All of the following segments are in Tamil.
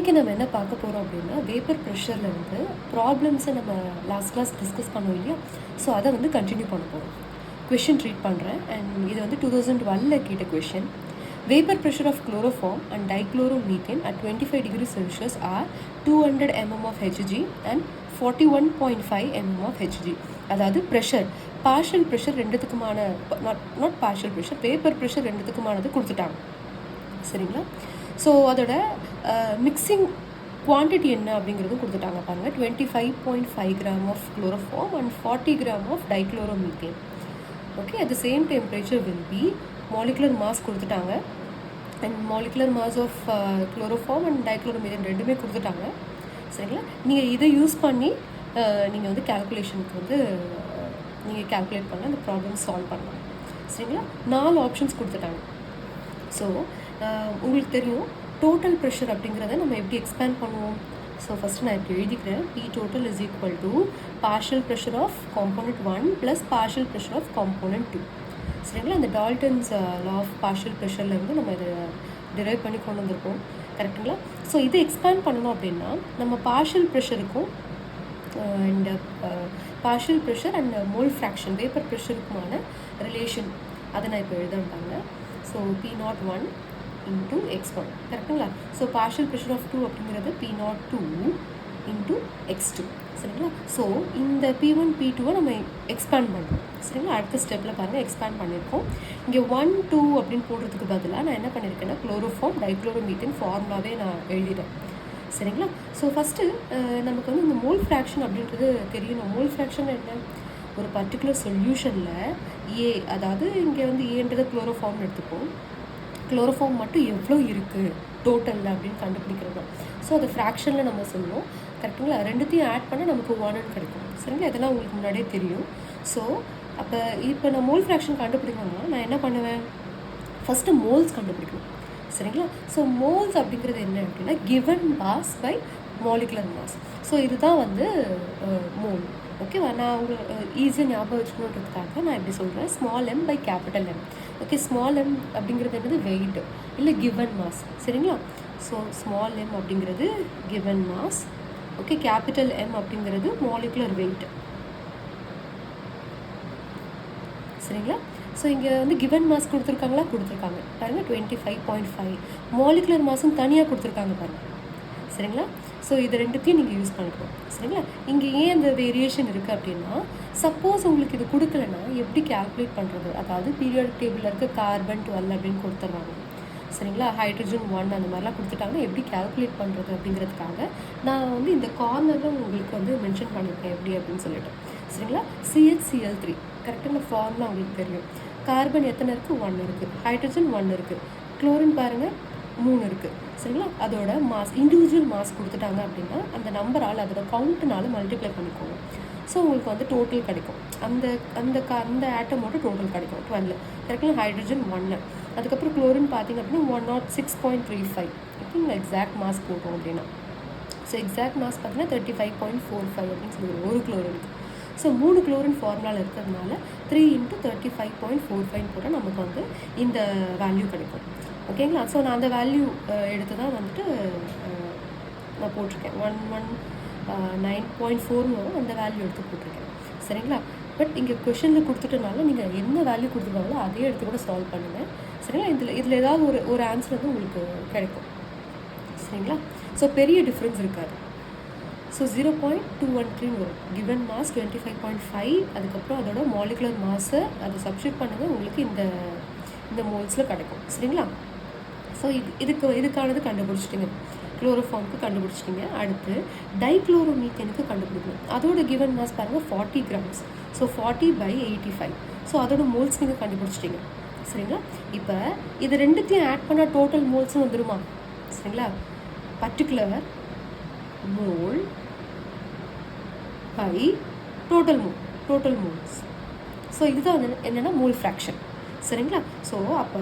இன்றைக்கி நம்ம என்ன பார்க்க போகிறோம் அப்படின்னா வேப்பர் ப்ரெஷரில் வந்து ப்ராப்ளம்ஸை நம்ம லாஸ்ட் கிளாஸ் டிஸ்கஸ் பண்ணோம் இல்லையா. ஸோ அதை வந்து கண்டினியூ பண்ண போகிறோம். கொஷின் ட்ரீட் பண்ணுறேன். அண்ட் இது வந்து 2012 கேட்ட question. Vapor pressure of chloroform and dichloromethane at 25 degrees Celsius are 200 mm of Hg and 41.5 mm of Hg. அதாவது ப்ரெஷர் பார்ஷியல் ப்ரெஷர் ரெண்டுத்துக்குமான not partial pressure vapour pressure ரெண்டுத்துக்குமானது கொடுத்துட்டாங்க. சரிங்களா. ஸோ அதோட மிக்சிங் குவான்டிட்டி என்ன அப்படிங்கிறதும் கொடுத்துட்டாங்க பாருங்கள். 25.5 gram of chloroform and 40 gram of dichloromethane. Okay, at the same temperature will be molecular mass கொடுத்துட்டாங்க. And molecular mass of chloroform and dichloromethane ரெண்டுமே கொடுத்துட்டாங்க. சரிங்களா. நீங்கள் இதை யூஸ் பண்ணி நீங்கள் வந்து கேல்குலேஷனுக்கு வந்து நீங்கள் கேல்குலேட் பண்ண அந்த ப்ராப்ளம் சால்வ் பண்ணலாம். சரிங்களா. 4 ஆப்ஷன்ஸ் கொடுத்துட்டாங்க. ஸோ உங்களுக்கு தெரியும் டோட்டல் ப்ரெஷர் அப்படிங்கிறத நம்ம எப்படி எக்ஸ்பேண்ட் பண்ணுவோம். ஸோ ஃபஸ்ட்டு நான் இப்படி எழுதிக்கிறேன். P total is equal to partial pressure of component 1 plus partial pressure of component 2. சரிங்களா. அந்த டால்டன்ஸ் லா ஆஃப் பார்ஷியல் ப்ரெஷர்லேருந்து நம்ம இதை டிரைவ் பண்ணி கொண்டு வந்திருக்கோம். கரெக்டுங்களா. ஸோ இதை எக்ஸ்பேண்ட் பண்ணணும் அப்படின்னா நம்ம பார்ஷியல் ப்ரெஷருக்கும் and partial pressure and mole fraction vapour ப்ரெஷருக்குமான ரிலேஷன் அதை நான் இப்போ எழுதாண்டாங்க. ஸோ P01 into x1 கரெக்டுங்களா. ஸோ பார்ஷியல் ப்ரெஷர் ஆஃப் 2 அப்படிங்கிறது P02 into x2. சரிங்களா. ஸோ இந்த P1 P2 நம்ம எக்ஸ்பேண்ட் பண்ணுறோம். சரிங்களா. அடுத்த ஸ்டெப்பில் பாருங்கள் எக்ஸ்பேண்ட் பண்ணியிருக்கோம். இங்கே 1 2 அப்படின்னு போடுறதுக்கு பதிலாக நான் என்ன பண்ணியிருக்கேன்னா குளோரோஃபார்ம் டைக்ளோரோமீத்தேன் ஃபார்முலாவே நான் எழுதிட்டேன். சரிங்களா. ஸோ ஃபஸ்ட்டு நமக்கு வந்து இந்த மோல் ஃப்ராக்ஷன் அப்படின்றது தெரியணும். மோல் ஃப்ராக்ஷன் என்ன, ஒரு பர்டிகுலர் சொல்யூஷனில் ஏ, அதாவது இங்கே வந்து ஏன்றது குளோரோஃபார்ம்னு எடுத்துப்போம். குளோரோஃபார்ம் மட்டும் எவ்வளோ இருக்குது டோட்டலில் அப்படின்னு கண்டுபிடிக்கிறது தான். ஸோ அது ஃப்ராக்ஷனில் நம்ம சொல்லணும். கரெக்டுங்களா. ரெண்டுத்தையும் ஆட் பண்ணால் நமக்கு 1 கிடைக்கும். சரிங்களா. இதெல்லாம் உங்களுக்கு முன்னாடியே தெரியும். ஸோ இப்போ நான் மோல் ஃப்ராக்ஷன் கண்டுபிடிக்கணும்னா நான் என்ன பண்ணுவேன், ஃபஸ்ட்டு மோல்ஸ் கண்டுபிடிக்கணும். சரிங்களா. ஸோ மோல்ஸ் அப்படிங்கிறது என்ன அப்படின்னா given mass by molecular mass. So இதுதான் வந்து மோல். ஓகேவா. நான் உங்களுக்கு ஈஸியாக ஞாபகம் வச்சுக்கணுன்றதுக்காக நான் எப்படி சொல்கிறேன், small M by capital M. Okay, small M அப்படிங்கிறது என்னது வெயிட் இல்லை கிவன் மாஸ். சரிங்களா. ஸோ ஸ்மால் எம் அப்படிங்கிறது given mass. Okay, capital M அப்படிங்கிறது மாலிகுலர் வெயிட். சரிங்களா. ஸோ இங்கே வந்து கிவன் மாஸ் கொடுத்துருக்காங்களா, கொடுத்துருக்காங்க பாருங்கள் 25.5. மாலிகுலர் மாஸும் தனியாக கொடுத்துருக்காங்க பாருங்கள். சரிங்களா. ஸோ இது ரெண்டுத்தையும் நீங்கள் யூஸ் பண்ணிக்கலாம். சரிங்களா. இங்கே ஏன் அந்த வேரியேஷன் இருக்குது அப்படின்னா, சப்போஸ் உங்களுக்கு இது கொடுக்கலன்னா எப்படி கேல்குலேட் பண்ணுறது, அதாவது பீரியாடிக் டேபிளில் இருக்க கார்பன் 12 அப்படின்னு கொடுத்துட்றாங்க. சரிங்களா. ஹைட்ரஜன் 1 அந்த மாதிரிலாம் கொடுத்துட்டாங்கன்னா எப்படி கேல்குலேட் பண்ணுறது அப்படிங்கிறதுக்காக நான் வந்து இந்த கார்னரில் உங்களுக்கு வந்து மென்ஷன் பண்ணியிருக்கேன் எப்படி அப்படின்னு சொல்லிட்டு. சரிங்களா. CHCl3 கரெக்டான ஃபார்முலா உங்களுக்கு தெரியும். கார்பன் எத்தனை இருக்குது, 1 இருக்குது. ஹைட்ரஜன் 1 இருக்குது. குளோரின் பாருங்கள் 3 இருக்குது. சரிங்களா. அதோட மாஸ் இண்டிவிஜுவல் மாஸ் கொடுத்துட்டாங்க அப்படின்னா அந்த நம்பரால் அதோட கவுண்ட்னால மல்டிப்ளை பண்ணிக்கோங்க. ஸோ உங்களுக்கு வந்து டோட்டல் கிடைக்கும். அந்த அந்த அந்த ஆட்டமோட டோட்டல் கிடைக்கும் 12. கரெக்டாக ஹைட்ரஜன் 1. அதுக்கப்புறம் குளோரின் பார்த்திங்க அப்படின்னா 106.35. ஓகேங்களா. எக்ஸாக்ட் மாஸ் போட்டோம் அப்படின்னா ஸோ எக்ஸாக்ட் மாஸ் பார்த்தீங்கன்னா 35.45 அப்படின்னு சொல்லுவோம் ஒரு குளோரினுக்கு. ஸோ 3 குளோரின் ஃபார்முலாவில் இருக்கிறதுனால 3 × 35.45 போட்டால் நமக்கு வந்து இந்த வேல்யூ கிடைக்கும். ஓகேங்களா. ஸோ நான் அந்த வேல்யூ எடுத்து தான் வந்துட்டு நான் போட்டிருக்கேன். 119.4 அந்த வேல்யூ எடுத்து போட்டிருக்கேன். சரிங்களா. பட் இங்கே கொஷனில் கொடுத்துட்டனால நீங்கள் என்ன வேல்யூ கொடுத்துருக்காங்களோ அதே எடுத்து கூட சால்வ் பண்ணுங்கள். சரிங்களா. இதில் ஏதாவது ஒரு ஆன்சர் வந்து உங்களுக்கு கிடைக்கும். சரிங்களா. ஸோ பெரிய டிஃப்ரென்ஸ் இருக்காது. ஸோ 0.213 வரும். Given mass 25.5. அதுக்கப்புறம் அதோட மாலிகுலர் மாஸை அதை சப்ஸ்டியூட் பண்ணுங்கள், உங்களுக்கு இந்த மோல்ஸில் கிடைக்கும். சரிங்களா. ஸோ இதுக்கானது கண்டுபிடிச்சிட்டிங்க. குளோரோஃபார்முக்கு கண்டுபிடிச்சிட்டிங்க. அடுத்து டைக்ளோரோமீத்தேனுக்கு கண்டுபிடிக்கணும். அதோட கிவன் மாஸ் பாருங்கள் 40 கிராம்ஸ். ஸோ 40/85. ஸோ அதோட மோல்ஸ் நீங்கள் கண்டுபிடிச்சிட்டிங்க. சரிங்களா. இப்போ இது ரெண்டுத்தையும் ஆட் பண்ணால் டோட்டல் மோல்ஸும் வந்துடுமா. சரிங்களா. Particular mole by total moles. So இதுதான் என்னென்னா மோல் ஃப்ராக்ஷன். சரிங்களா. ஸோ அப்போ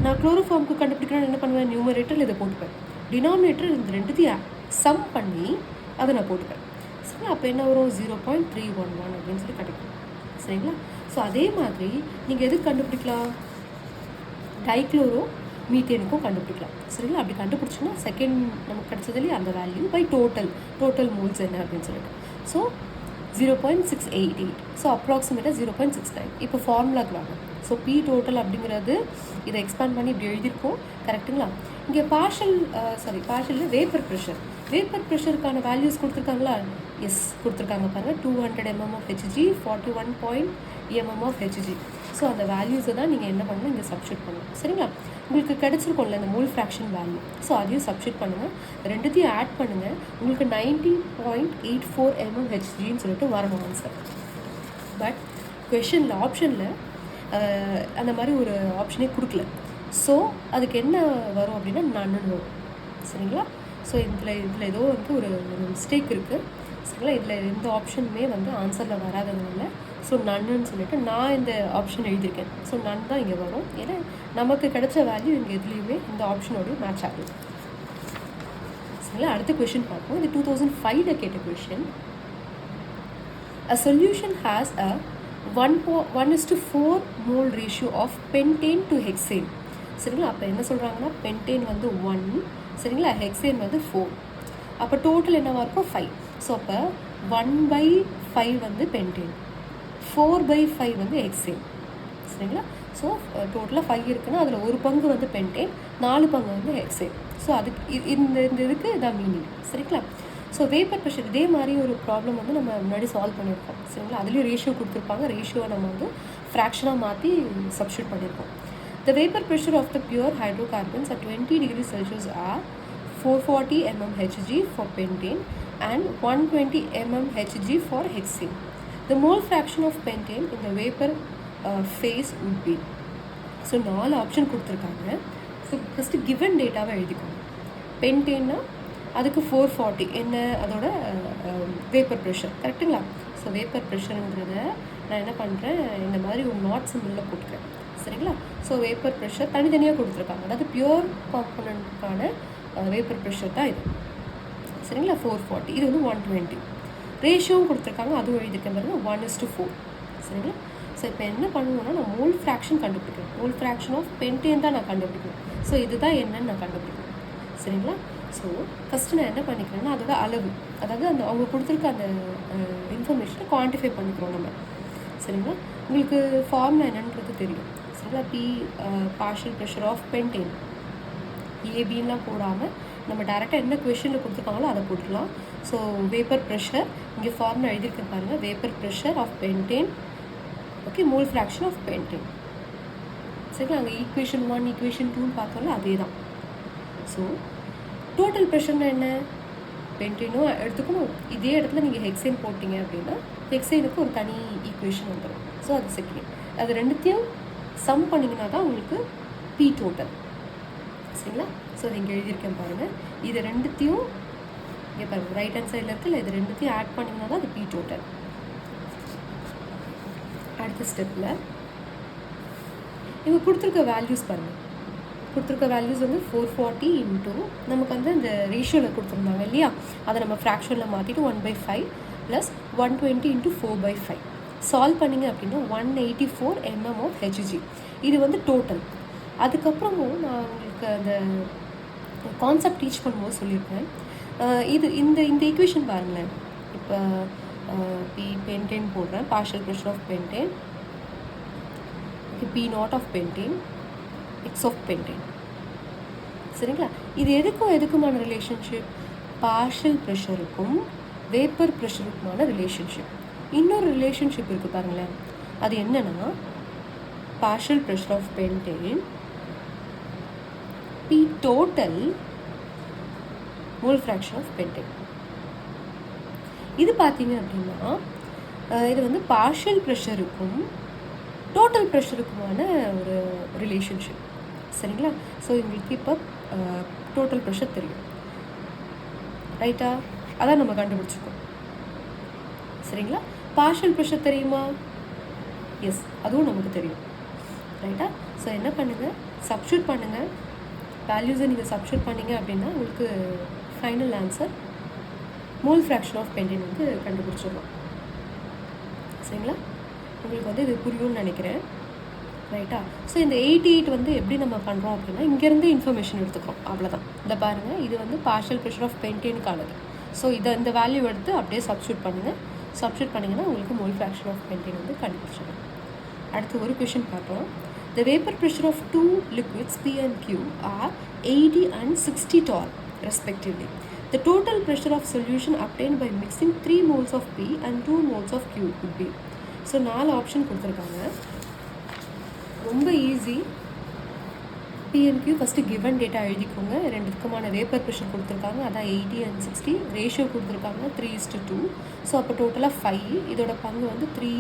நான் குளோரோஃபார்முக்கு கண்டுபிடிக்கணும்னு என்ன பண்ணுவேன், நியூமரேட்டரில் இதை போட்டுப்பேன். டினாமினேட்டர் இந்த ரெண்டுத்தையும் சம் பண்ணி அதை நான் போட்டுப்பேன். சரிங்களா. அப்போ என்ன வரும், 0.311 அப்படின்னு சொல்லி கிடைக்கும். சரிங்களா. ஸோ அதே மாதிரி நீங்கள் எதுக்கு கண்டுபிடிக்கலாம், டைக்ளோரோ மீத்தேனுக்கும் கண்டுபிடிக்கலாம். சரிங்களா? அப்படி கண்டுபிடிச்சோன்னா செகண்ட் நமக்கு கிடச்சதுலேயே அந்த வேல்யூ பை டோட்டல் மோல்ஸ் என்ன அப்படின்னு சொல்லிட்டு. ஸோ 0.688. ஸோ அப்ராக்சிமேட்டாக 0.69. இப்போ ஃபார்முலாக்கு வாங்க. ஸோ பி டோட்டல் அப்படிங்கிறது இதை எக்ஸ்பேண்ட் பண்ணி இப்படி எழுதியிருக்கோம். கரெக்டுங்களா? இங்கே பார்ஷல் வேப்பர் ப்ரெஷருக்கான வேல்யூஸ் கொடுத்துருக்காங்களா? எஸ் கொடுத்துருக்காங்க பாருங்கள். 200 mm of Hg, 41 mm of Hg. So அந்த வேல்யூஸை தான் நீங்கள் என்ன பண்ணணும், இங்கே சப்ஸ்டியூட் பண்ணணும். சரிங்களா? உங்களுக்கு கிடச்சிருக்கோம்ல இந்த மோல் ஃப்ராக்ஷன் வேல்யூ. ஸோ அதையும் சப்ஸ்டியூட் பண்ணுங்கள், ரெண்டுத்தையும் ஆட் பண்ணுங்கள். உங்களுக்கு 90.84 mm Hgன்னு சொல்லிட்டு வரணும் ஆன்சர். பட் கொஷனில் ஆப்ஷனில் அந்த மாதிரி ஒரு ஆப்ஷனே கொடுக்கல. ஸோ அதுக்கு என்ன வரும் அப்படின்னா நன்னு வரும். சரிங்களா? ஸோ இதில் ஏதோ ஒரு மிஸ்டேக் இருக்குது. சரிங்களா? இதில் எந்த ஆப்ஷனுமே ஆன்சரில் வராததுனால ஸோ நன்னுன்னு சொல்லிட்டு நான் இந்த ஆப்ஷன் எழுதியிருக்கேன். ஸோ நன் தான் இங்கே வரும். ஏன்னா நமக்கு கிடைச்ச வேல்யூ இங்கே எதுலேயுமே இந்த ஆப்ஷனோடய மேட்ச் ஆகுது. சரிங்களா? அடுத்த கொஷின் பார்ப்போம். இது 2005 கேட்ட question. A solution has a 1:4 mole ratio of pentane to hexane. சரிங்களா? அப்போ என்ன சொல்கிறாங்கன்னா பென்டேன் 1, சரிங்களா, ஹெக்ஸேன் 4. அப்போ டோட்டல் என்னவாக இருக்கும் 5. ஸோ அப்போ 1/5 பென்டேன், 4/5 ஹெக்ஸேன். சரிங்களா? ஸோ டோட்டலாக 5 இருக்குன்னா அதில் ஒரு பங்கு பென்டேன், 4 பங்கு ஹெக்ஸேன். ஸோ அதுக்கு இந்த இதுக்கு இதான் மீனிங். சரிங்களா? ஸோ வேப்பர் ப்ரெஷர் இதே மாதிரி ஒரு ப்ராப்ளம் நம்ம முன்னாடி சால்வ் பண்ணியிருக்கோம். சரிங்களா? அதுலேயும் ரேஷியோ கொடுத்துருப்பாங்க. ரேஷியோவை நம்ம ஃப்ராக்ஷனாக மாற்றி சப்ஸ்டியூட் பண்ணியிருக்கோம். The vapor pressure of the pure hydrocarbons at 20 degrees Celsius are 440 mm Hg for pentane and 120 mm Hg for hexane. The mole fraction of pentane in the vapor phase would be. So 4 option கொடுத்துருக்காங்க. ஸோ ஃபஸ்ட்டு கிவன் டேட்டாவை எழுதிக்கோங்க. பென்டேன்னா அதுக்கு 440 என்ன அதோட வேப்பர் ப்ரெஷர். கரெக்டுங்களா? ஸோ வேப்பர் ப்ரெஷருங்கிறத நான் என்ன பண்ணுறேன், இந்த மாதிரி ஒரு நாட் சிம்பிளில் போட்டுக்கிறேன். சரிங்களா? ஸோ வேப்பர் ப்ரெஷர் தனித்தனியாக கொடுத்துருக்காங்க. அதாவது பியூர் காம்பனண்ட்டுக்கான வேப்பர் ப்ரெஷர் தான் இது. சரிங்களா? 440. இது 120. ரேஷியோவும் கொடுத்துருக்காங்க, அதுவும் எழுதியிருக்கேன் பாருங்க, 1:4. சரிங்களா? ஸோ இப்போ என்ன பண்ணுவோம்னா நான் மோல் ஃப்ராக்ஷன் கண்டுபிடிக்கணும். மோல் ஃப்ராக்ஷன் ஆஃப் பென்டேன் தான் நான் கண்டுபிடிக்கணும். ஸோ இதுதான் என்னன்னு நான் கண்டுபிடிக்கணும். சரிங்களா? ஸோ ஃபஸ்ட்டு நான் என்ன பண்ணிக்கிறேன்னா அதோட அளவு, அதாவது அவங்க கொடுத்துருக்க அந்த இன்ஃபர்மேஷனை குவான்டிஃபை பண்ணிக்கிறோம் நம்ம. சரிங்களா? உங்களுக்கு ஃபார்முலா என்னன்றது தெரியும். சரிங்களா? P partial pressure of pentane, ஏபின்லாம் போடாமல் நம்ம டேரெக்டாக என்ன கொஷனில் கொடுத்துருக்காங்களோ அதை போட்டுக்கலாம். ஸோ வேப்பர் ப்ரெஷர் இங்கே ஃபார்முலா எழுதியிருக்க பாருங்கள். Vapour pressure of pentane, okay, mole fraction of pentane. சரிங்களா? அங்கே ஈக்குவேஷன் 1 ஈக்குவேஷன் 2ன்னு பார்த்தோம்ல அதே தான். ஸோ டோட்டல் ப்ரெஷர்னா என்ன, பென்டேனும் எடுத்துக்கணும். இதே இடத்துல நீங்கள் ஹெக்ஸேன் போட்டிங்க அப்படின்னா ஹெக்ஸேனுக்கு ஒரு தனி ஈக்குவேஷன் வந்துடும். ஸோ அது செகண்ட். அது ரெண்டுத்தையும் சம் பண்ணிங்கன்னா தான் உங்களுக்கு பி டோட்டல். சரிங்களா? ஸோ அது இங்கே எழுதியிருக்கேன் பாருங்கள். இது ரெண்டுத்தையும் இங்கே பாருங்கள், ரைட் ஹேண்ட் சைடில் இருக்குல்ல, இது ரெண்டுத்தையும் ஆட் பண்ணிங்கன்னா தான் அது பி டோட்டல். அடுத்த ஸ்டெப்பில் இவங்க கொடுத்துருக்க வேல்யூஸ் பாருங்கள். கொடுத்துருக்க வேல்யூஸ் 440 இன்ட்டு நமக்கு இந்த ரேஷியோவில் கொடுத்துருந்தாங்க இல்லையா, அதை நம்ம ஃப்ராக்ஷனில் மாற்றிட்டு 1/5 ப்ளஸ் 120 இன்ட்டு 4/5 சால்வ் பண்ணிங்க அப்படின்னா 184 mm of Hg. இது டோட்டல். அதுக்கப்புறமும் நான் உங்களுக்கு அந்த கான்செப்ட் டீச் பண்ணும்போது சொல்லியிருக்கேன். இது இந்த ஈக்குவேஷன் பாருங்களேன். இப்போ பி பென்டேன் போடுறேன், partial pressure of pentane, P naught of pentane, X of pentane. சரிங்களா? இது எதுக்குமான ரிலேஷன்ஷிப், பார்ஷியல் ப்ரெஷருக்கும் வேப்பர் ப்ரெஷருக்குமான ரிலேஷன்ஷிப். இன்னொரு ரிலேஷன்ஷிப் இருக்குது பாருங்களேன். அது என்னென்னா partial pressure of pentane P total mole fraction of pentane. இது பார்த்தீங்க அப்படின்னா இது பார்ஷியல் ப்ரெஷருக்கும் டோட்டல் ப்ரெஷருக்குமான ஒரு ரிலேஷன்ஷிப். சரிங்களா? ஸோ உங்களுக்கு இப்போ டோட்டல் ப்ரெஷர் தெரியும், ரைட்டா? அதான் நம்ம கண்டுபிடிச்சிருக்கோம். சரிங்களா? பார்ஷியல் ப்ரெஷர் தெரியுமா? எஸ், அதுவும் நமக்கு தெரியும், ரைட்டா? ஸோ என்ன பண்ணுங்கள், சப்ஸ்டியூட் பண்ணுங்கள். வேல்யூஸை நீங்கள் சப்ஸ்டியூட் பண்ணிங்க அப்படின்னா உங்களுக்கு final answer mole fraction of pentane கண்டுபிடிச்சிடலாம். சரிங்களா? உங்களுக்கு இது புரியும்னு நினைக்கிறேன். ரைட்டா? ஸோ இந்த 88 வந்து எப்படி நம்ம பண்ணுறோம் அப்படின்னா, இங்கேருந்து இன்ஃபர்மேஷன் எடுத்துக்கிறோம், அவ்வளோதான். இந்த பாருங்கள், இது வந்து பார்ஷியல் ப்ரெஷர் ஆஃப் பென்டேனுக்கானது. ஸோ இந்த வேல்யூ எடுத்து அப்படியே சப்ஸ்டியூட் பண்ணுங்கள். சப்ஸ்டியூட் பண்ணிங்கன்னா உங்களுக்கு மோல் ஃப்ராக்ஷன் ஆஃப் பென்டேன் வந்து கண்டுபிடிச்சிடும். அடுத்து ஒரு கொஷின் பார்க்கலாம். The vapor pressure of two liquids P and Q are 80 and 60 torr respectively. The total pressure of solution obtained by mixing 3 moles of P and 2 moles of Q would be. So 4 option கொடுத்துருக்காங்க. ரொம்ப easy. P and Q first given data எழுதிக்கோங்க. ரெண்டுக்குமான வேப்பர் ப்ரெஷர் கொடுத்துருக்காங்க, அதான் 80 and 60. ரேஷியோ கொடுத்துருக்காங்க 3:2. ஸோ அப்போ டோட்டலாக 5. இதோட பங்கு வந்து 3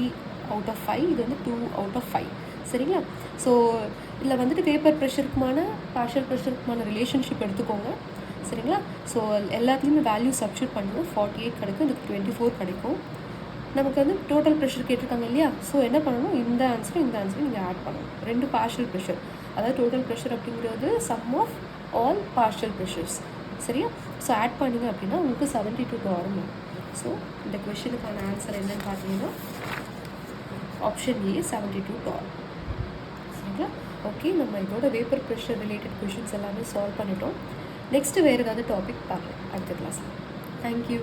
out of 5. இது வந்து 2 out of 5. சரிங்களா? ஸோ இதில் வந்துட்டு வேப்பர் ப்ரெஷருக்குமான பார்ஷியல் ப்ரெஷருக்குமான ரிலேஷன்ஷிப் எடுத்துக்கோங்க. சரிங்களா? ஸோ எல்லாத்துலேயுமே வேல்யூ சப்ஸ்டியூட் பண்ணுங்கள். 48 கிடைக்கும், இதுக்கு 24 கிடைக்கும். நமக்கு வந்து டோட்டல் ப்ரெஷர் கேட்டிருக்காங்க இல்லையா? ஸோ என்ன பண்ணணும், இந்த ஆன்சரும் இந்த ஆன்சரும் நீங்கள் ஆட் பண்ணணும். 2 பார்ஷியல் ப்ரெஷர், அதாவது டோட்டல் ப்ரெஷர் அப்படிங்கிறது sum of all partial pressures. சரியா? ஸோ ஆட் பண்ணிங்க அப்படின்னா உங்களுக்கு 72 torr. ஸோ இந்த கொஷனுக்கான ஆன்சர் என்னன்னு பார்த்தீங்கன்னா ஆப்ஷன் ஏ 72 torr. சரிங்களா? ஓகே, நம்ம இதோட வேப்பர் ப்ரெஷர் ரிலேட்டட் கொஷின்ஸ் எல்லாமே சால்வ் பண்ணிட்டோம். நெக்ஸ்ட்டு வேறு ஏதாவது டாபிக் பார்க்கலாம் அடுத்த கிளாஸில். தேங்க்யூ.